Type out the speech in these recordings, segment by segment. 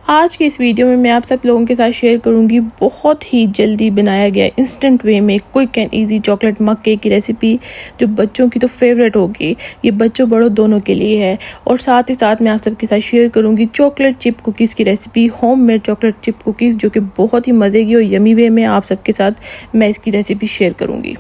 आज की इस वीडियो में मैं आप सब लोगों के साथ शेयर करूंगी बहुत ही जल्दी बनाया गया इंस्टेंट वे में quick and easy chocolate mug cake की रेसिपी, जो बच्चों की तो फेवरेट होगी। ये बच्चों बड़ों दोनों के लिए है। और साथ ही साथ मैं आप सबके साथ शेयर करूंगी चॉकलेट चिप कुकीज़ की recipe, homemade chocolate chip cookies, जो कि बहुत ही मज़े की और यमी वे में आप सबके साथ मैं इसकी रेसिपी शेयर करूँगी।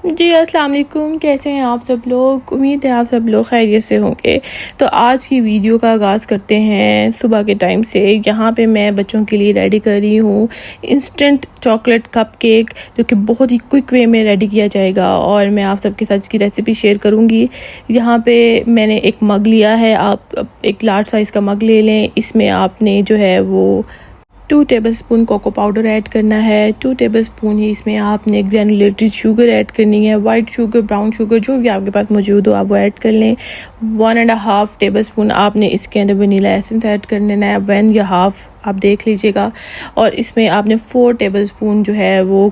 जी अस्सलाम वालेकुम, कैसे हैं आप सब लोग? उम्मीद है आप सब लोग खैरियत से होंगे। तो आज की वीडियो का आगाज़ करते हैं सुबह के टाइम से। यहाँ पे मैं बच्चों के लिए रेडी कर रही हूँ इंस्टेंट चॉकलेट कप केक, जो कि बहुत ही क्विक वे में रेडी किया जाएगा और मैं आप सबके साथ इसकी रेसिपी शेयर करूँगी। यहाँ पे मैंने एक मग लिया है, आप एक लार्ज साइज़ का मग ले लें। इसमें आपने जो है वो 2 टेबलस्पून कोको पाउडर ऐड करना है। 2 टेबलस्पून ही इसमें आपने ग्रैनुलेटेड शुगर ऐड करनी है। वाइट शुगर, ब्राउन शुगर, जो भी आपके पास मौजूद हो आप वो ऐड कर लें। 1.5 टेबलस्पून आपने इसके अंदर वनीला एसेंस ऐड कर लेना है। 1 या हाफ आप देख लीजिएगा। और इसमें आपने 4 टेबलस्पून जो है वो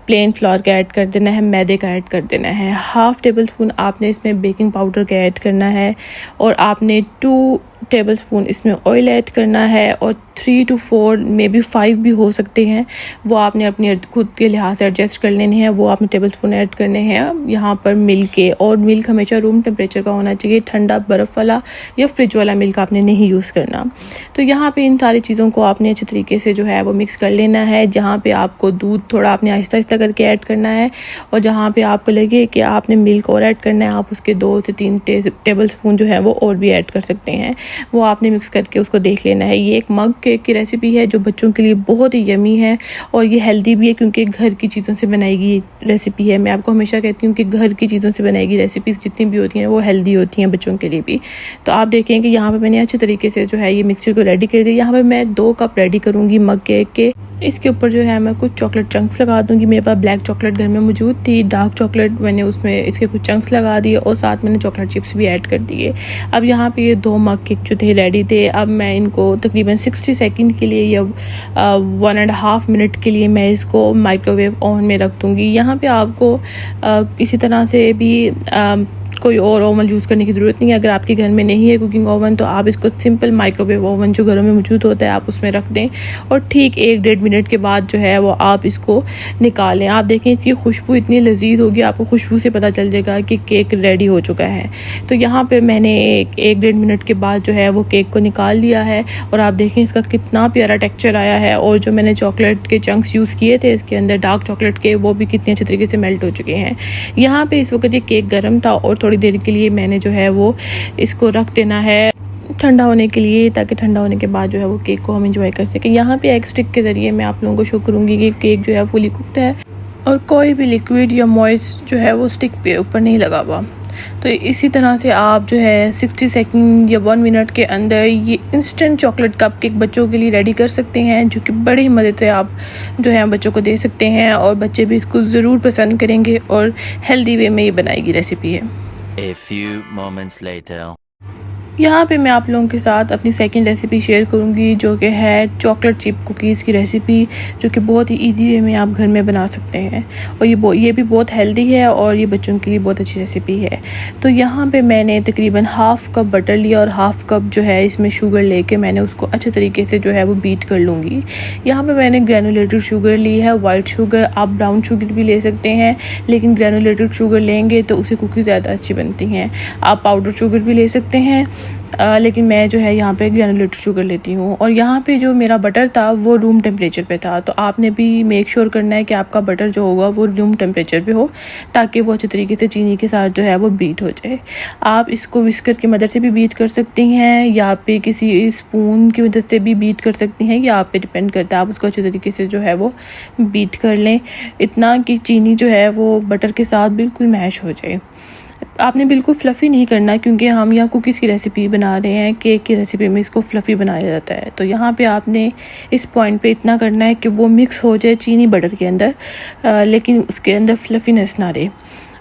प्लेन फ्लोर का ऐड कर देना है, मैदे का ऐड कर देना है। हाफ टेबलस्पून आपने इसमें बेकिंग पाउडर का ऐड करना है। और आपने 2 टेबलस्पून इसमें ऑयल ऐड करना है। और 3 to 4 मे बी 5 भी हो सकते हैं, वो आपने अपने खुद के लिहाज से एडजस्ट कर लेने हैं। वो आपने टेबलस्पून ऐड करने हैं यहाँ पर मिल्क के। और मिल्क हमेशा रूम टेम्परेचर का होना चाहिए, ठंडा बर्फ़ वाला या फ्रिज वाला मिल्क आपने नहीं यूज़ करना। तो यहाँ पे इन सारी चीज़ों को आपने अच्छे तरीके से जो है वो मिक्स कर लेना है। जहाँ पे आपको दूध थोड़ा आपने आहिस्ता आहिस्ता करके ऐड करना है, और जहाँ पे आपको लगे कि आपने मिल्क और ऐड करना है, आप उसके 2 से 3 टेबलस्पून जो है वो और भी ऐड कर सकते हैं। वो आपने मिक्स करके उसको देख लेना है। ये एक मग केक की रेसिपी है जो बच्चों के लिए बहुत ही यमी है और ये हेल्दी भी है, क्योंकि घर की चीज़ों से बनाई गई रेसिपी है। मैं आपको हमेशा कहती हूँ कि घर की चीज़ों से बनाई गई रेसिपीज़ जितनी भी होती हैं वो हेल्दी होती हैं बच्चों के लिए भी। तो आप देखें कि यहाँ पे मैंने अच्छे तरीके से जो है ये मिक्सचर को रेडी कर दिया। यहाँ पे मैं 2 कप रेडी करूँगी मग केक के। इसके ऊपर जो है मैं कुछ चॉकलेट चंक्स लगा दूँगी। मेरे पास ब्लैक चॉकलेट घर में मौजूद थी, डार्क चॉकलेट मैंने उसमें इसके कुछ चंक्स लगा दिए और साथ मैंने चॉकलेट चिप्स भी ऐड कर दिए। अब यहाँ पे ये 2 मग केक जो थे रेडी थे। अब मैं इनको तकरीबन 60 सेकंड के लिए या 1.5 मिनट के लिए मैं इसको माइक्रोवेव ओवन में रख दूँगी। यहाँ पे आपको किसी तरह से भी कोई और ओवन यूज़ करने की ज़रूरत नहीं है। अगर आपके घर में नहीं है कुकिंग ओवन, तो आप इसको सिंपल माइक्रोवेव ओवन जो घरों में मौजूद होता है आप उसमें रख दें। और ठीक 1-1.5 मिनट के बाद जो है वो आप इसको निकालें। आप देखें इसकी खुशबू इतनी लजीज होगी, आपको खुशबू से पता चल जाएगा कि केक रेडी हो चुका है। तो यहाँ पर मैंने 1-1.5 मिनट के बाद जो है वो केक को निकाल लिया है। और आप देखें इसका कितना प्यारा टेक्स्चर आया है। और जो मैंने चॉकलेट के चंक्स यूज़ किए थे इसके अंदर डार्क चॉकलेट के, वो भी कितने अच्छे तरीके से मेल्ट हो चुके हैं। यहाँ पे इस वक्त ये केक गर्म था और थोड़ी देर के लिए मैंने जो है वो इसको रख देना है ठंडा होने के लिए, ताकि ठंडा होने के बाद जो है वो केक को हम एंजॉय कर सकें। यहाँ पे एग स्टिक के ज़रिए मैं आप लोगों को शो करूँगी कि केक जो है फुली कुक्ड है और कोई भी लिक्विड या मॉइस्ट जो है वो स्टिक पे ऊपर नहीं लगा हुआ। तो इसी तरह से आप जो है 60 सेकंड या 1 मिनट के अंदर ये इंस्टेंट चॉकलेट कप केक बच्चों के लिए रेडी कर सकते हैं, जो कि बड़ी ही मदद से आप जो है बच्चों को दे सकते हैं। और बच्चे भी इसको ज़रूर पसंद करेंगे और हेल्दी वे में ये बनाई गई रेसिपी है। A few moments later. यहाँ पे मैं आप लोगों के साथ अपनी सेकंड रेसिपी शेयर करूँगी, जो कि है चॉकलेट चिप कुकीज़ की रेसिपी, जो कि बहुत ही इजी वे में आप घर में बना सकते हैं। और ये भी बहुत हेल्दी है और ये बच्चों के लिए बहुत अच्छी रेसिपी है। तो यहाँ पे मैंने तकरीबन हाफ़ कप बटर लिया और हाफ़ कप जो है इसमें शुगर लेके मैंने उसको अच्छे तरीके से जो है वो बीट कर लूँगी। यहाँ पर मैंने ग्रैनुलेटेड शुगर ली है, वाइट शुगर। आप ब्राउन शुगर भी ले सकते हैं, लेकिन ग्रैनुलेटेड शुगर लेंगे तो उससे कुकीज़ ज़्यादा अच्छी बनती हैं। आप पाउडर शुगर भी ले सकते हैं, लेकिन मैं जो है यहाँ पे ग्रैनुलेटेड शुगर लेती हूँ। और यहाँ पे जो मेरा बटर था वो रूम टेम्परेचर पे था, तो आपने भी मेक श्योर करना है कि आपका बटर जो होगा वो रूम टेम्परेचर पे हो, ताकि वो अच्छे तरीके से चीनी के साथ जो है वो बीट हो जाए। आप इसको विस्कर की मदद से भी बीट कर सकती हैं, या पे किसी स्पून की मदद से भी बीट कर सकती हैं, या आप पे डिपेंड करता है। आप उसको अच्छे तरीके से जो है वो बीट कर लें, इतना कि चीनी जो है वो बटर के साथ बिल्कुल मैश हो जाए। आपने बिल्कुल फ्लफ़ी नहीं करना, क्योंकि हम यहाँ कुकीज़ की रेसिपी बना रहे हैं। केक की रेसिपी में इसको फ्लफ़ी बनाया जाता है। तो यहाँ पे आपने इस पॉइंट पे इतना करना है कि वो मिक्स हो जाए चीनी बटर के अंदर, लेकिन उसके अंदर फ्लफ़ीनेस ना रहे।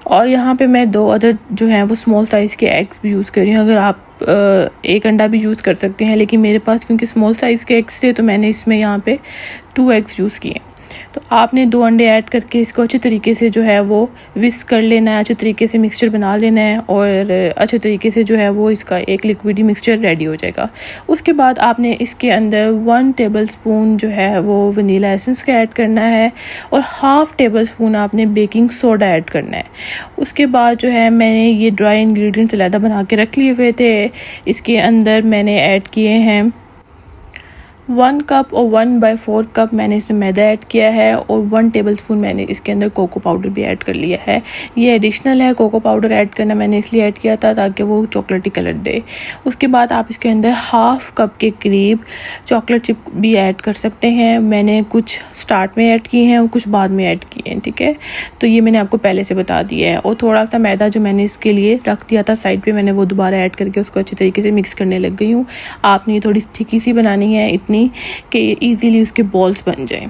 और यहाँ पे मैं 2 अदर जो हैं वो स्मॉल साइज़ के एग्स भी यूज़ कर रही हूँ। अगर आप 1 अंडा भी यूज़ कर सकते हैं, लेकिन मेरे पास क्योंकि स्मॉल साइज़ के एग्स थे तो मैंने इसमें यहाँ पे 2 एग्स यूज़ किए। तो आपने 2 अंडे ऐड करके इसको अच्छे तरीके से जो है वो विस्क कर लेना है, अच्छे तरीके से मिक्सचर बना लेना है और अच्छे तरीके से जो है वो इसका एक लिक्विडी मिक्सचर रेडी हो जाएगा। उसके बाद आपने इसके अंदर 1 टेबलस्पून जो है वो वनीला एसेंस का ऐड करना है और हाफ़ टेबलस्पून आपने बेकिंग सोडा ऐड करना है। उसके बाद जो है मैंने ये ड्राई इंग्रेडिएंट्स अलग बना के रख लिए हुए थे। इसके अंदर मैंने ऐड किए हैं 1 कप और 1/4 कप मैंने इसमें मैदा ऐड किया है और 1 टेबलस्पून मैंने इसके अंदर कोको पाउडर भी ऐड कर लिया है। ये एडिशनल है, कोको पाउडर ऐड करना मैंने इसलिए ऐड किया था ताकि वो चॉकलेटी कलर दे। उसके बाद आप इसके अंदर हाफ़ कप के करीब चॉकलेट चिप भी ऐड कर सकते हैं। मैंने कुछ स्टार्ट में ऐड किए हैं और कुछ बाद में ऐड किए हैं, ठीक है। तो ये मैंने आपको पहले से बता दिया है। और थोड़ा सा मैदा जो मैंने इसके लिए रख दिया था साइड पर, मैंने वो दोबारा ऐड करके उसको अच्छी तरीके से मिक्स करने लग गई हूँ। आपने ये थोड़ी थिकी सी बनानी है, इतनी कि इजीली उसके बॉल्स बन जाएं,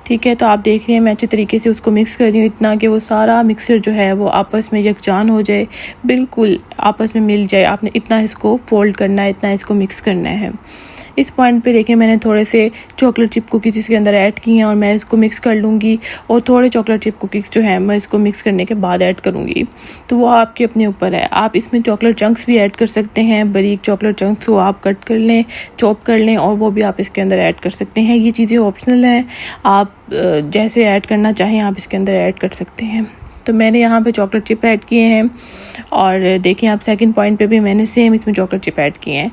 ठीक है। तो आप देख रहे हैं मैं अच्छे तरीके से उसको मिक्स कर रही हूँ, इतना कि वो सारा मिक्सर जो है वो आपस में यकजान हो जाए, बिल्कुल आपस में मिल जाए। आपने इतना इसको फोल्ड करना है, इतना इसको मिक्स करना है। इस पॉइंट पे देखिए मैंने थोड़े से चॉकलेट चिप कुकीज़ इसके अंदर ऐड की हैं और मैं इसको मिक्स कर लूँगी और थोड़े चॉकलेट चिप कुकीज़ जो है मैं इसको मिक्स करने के बाद ऐड करूँगी। तो वो आपके अपने ऊपर है। आप इसमें चॉकलेट चंक्स भी ऐड कर सकते हैं, बारीक चॉकलेट चंक्स को आप कट कर लें, चॉप कर लें और वो भी आप इसके अंदर ऐड कर सकते हैं। ये चीज़ें ऑप्शनल हैं, आप जैसे ऐड करना चाहें आप इसके अंदर ऐड कर सकते हैं। तो मैंने यहाँ पे चॉकलेट चिप ऐड किए हैं और देखिए आप सेकंड पॉइंट पे भी मैंने सेम इसमें चॉकलेट चिप ऐड किए हैं।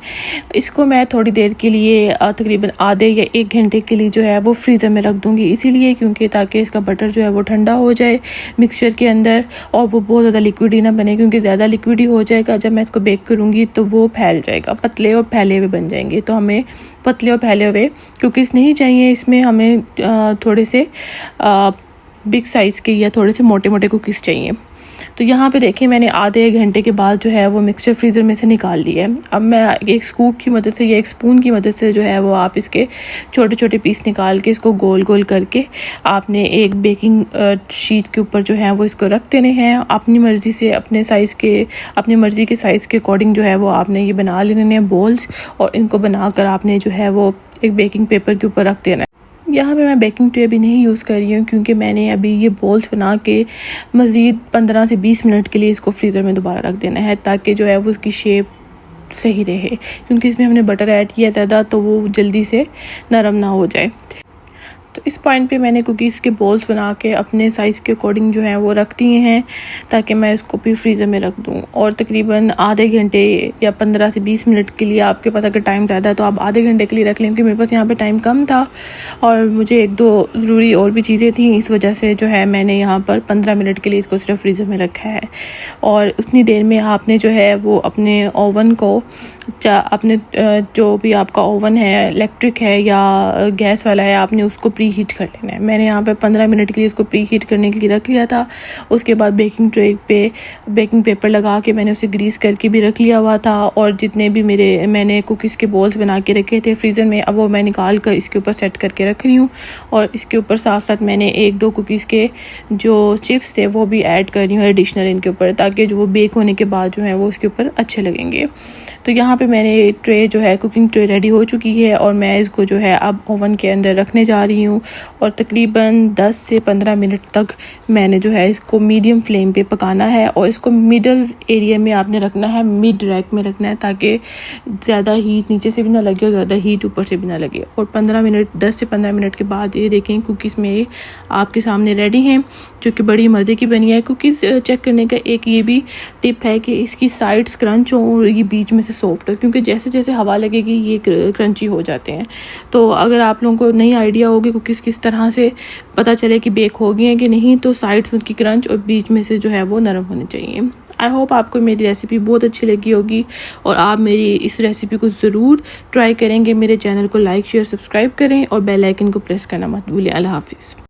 इसको मैं थोड़ी देर के लिए तकरीबन आधे या 1 घंटे के लिए जो है वो फ्रीज़र में रख दूँगी, इसीलिए क्योंकि ताकि इसका बटर जो है वो ठंडा हो जाए मिक्सचर के अंदर और वो बहुत ज़्यादा लिक्विडी ना बने, क्योंकि ज़्यादा लिक्विडी हो जाएगा जब मैं इसको बेक करूँगी तो वो फैल जाएगा, पतले और फैले हुए बन जाएंगे। तो हमें पतले और फैले हुए कुकीज़ नहीं चाहिए, इसमें हमें थोड़े से बिग साइज़ के या थोड़े से मोटे मोटे कुकीज़ चाहिए। तो यहाँ पे देखिए मैंने आधे 1 घंटे के बाद जो है वो मिक्सचर फ्रीज़र में से निकाल लिया है। अब मैं एक स्कूप की मदद से या एक स्पून की मदद से जो है वो आप इसके छोटे छोटे पीस निकाल के इसको गोल गोल करके आपने एक बेकिंग शीट के ऊपर जो है वो इसको रख देने हैं। अपनी मर्ज़ी से अपने साइज़ के, अपनी मर्ज़ी के साइज़ के अकॉर्डिंग जो है वो आपने ये बना लेने हैं बॉल्स और इनको बनाकर आपने जो है वो एक बेकिंग पेपर के ऊपर रख देना है। यहाँ पे मैं बेकिंग ट्रे भी नहीं यूज़ कर रही हूँ क्योंकि मैंने अभी ये बॉल्स बना के मज़ीद 15 से 20 मिनट के लिए इसको फ्रीज़र में दोबारा रख देना है ताकि जो है वो उसकी शेप सही रहे, क्योंकि इसमें हमने बटर ऐड किया ज़्यादा तो वो जल्दी से नरम ना हो जाए। तो इस पॉइंट पे मैंने कुकीज़ के बॉल्स बना के अपने साइज़ के अकॉर्डिंग जो है वो रख दिए हैं ताकि मैं इसको भी फ्रीज़र में रख दूँ। और तकरीबन आधे घंटे या 15 से 20 मिनट के लिए, आपके पास अगर टाइम ज़्यादा है तो आप आधे घंटे के लिए रख लें, क्योंकि मेरे पास यहाँ पे टाइम कम था और मुझे 1-2 ज़रूरी और भी चीज़ें थी, इस वजह से जो है मैंने यहाँ पर 15 मिनट के लिए इसको सिर्फ फ्रीज़र में रखा है। और उतनी देर में आपने जो है वो अपने ओवन को, अपने जो भी आपका ओवन है, इलेक्ट्रिक है या गैस वाला है, आपने उसको प्री हीट कर लेना है। मैंने यहाँ पे 15 मिनट के लिए इसको प्री हीट करने के लिए रख लिया था। उसके बाद बेकिंग ट्रे पे बेकिंग पेपर लगा के मैंने उसे ग्रीस करके भी रख लिया हुआ था और जितने भी मैंने कुकीज़ के बॉल्स बना के रखे थे फ्रीज़र में, अब वो मैं निकाल कर इसके ऊपर सेट करके रख रही हूँ। और इसके ऊपर साथ साथ मैंने 1-2 कुकीज़ के जो चिप्स थे वो भी ऐड कर रही हूँ एडिशनल इनके ऊपर, ताकि जो वो बेक होने के बाद जो है वो उसके ऊपर अच्छे लगेंगे। तो यहाँ पे मैंने ट्रे जो है, कुकिंग ट्रे रेडी हो चुकी है और मैं इसको जो है अब ओवन के अंदर रखने जा रही हूँ और तकरीबन 10 से 15 मिनट तक मैंने जो है इसको मीडियम फ्लेम पे पकाना है। और इसको मिडल एरिया में आपने रखना है, मिड रैक में रखना है, ताकि ज़्यादा हीट नीचे से भी ना लगे और ज़्यादा हीट ऊपर से भी ना लगे। और 10 से 15 मिनट के बाद ये देखें कुकीज़ मेरे आपके सामने रेडी हैं, जो कि बड़ी मज़े की बनी है। कुकीज़ चेक करने का एक ये भी टिप है कि इसकी साइड्स क्रंच हो और ये बीच में से सॉफ्ट हो, क्योंकि जैसे जैसे हवा लगेगी ये क्रंची हो जाते हैं। तो अगर आप लोगों को नई आइडिया होगी कुकीज़ किस तरह से पता चले कि बेक हो गई हैं कि नहीं, तो साइड्स उनकी क्रंच और बीच में से जो है वो नरम होनी चाहिए। आई होप आपको मेरी रेसिपी बहुत अच्छी लगी होगी और आप मेरी इस रेसिपी को ज़रूर ट्राई करेंगे। मेरे चैनल को लाइक, शेयर, सब्सक्राइब करें और बेल आइकन को प्रेस करना मत भूलें। अल्लाह हाफिज़।